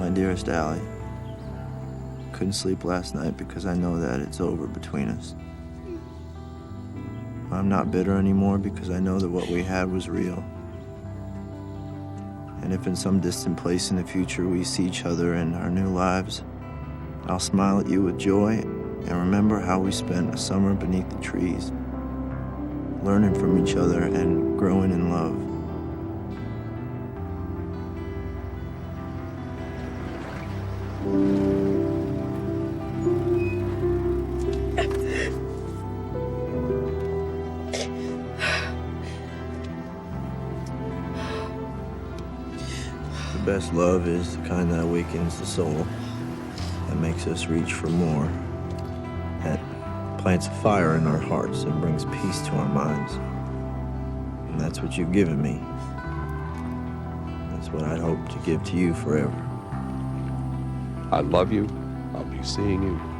My dearest Allie, couldn't sleep last night because I know that it's over between us. I'm not bitter anymore because I know that what we had was real. And if in some distant place in the future we see each other in our new lives, I'll smile at you with joy and remember how we spent a summer beneath the trees, learning from each other and growing in love. The best love is the kind that awakens the soul, that makes us reach for more, that plants a fire in our hearts and brings peace to our minds. And that's what you've given me. That's what I'd hope to give to you forever. I love you. I'll be seeing you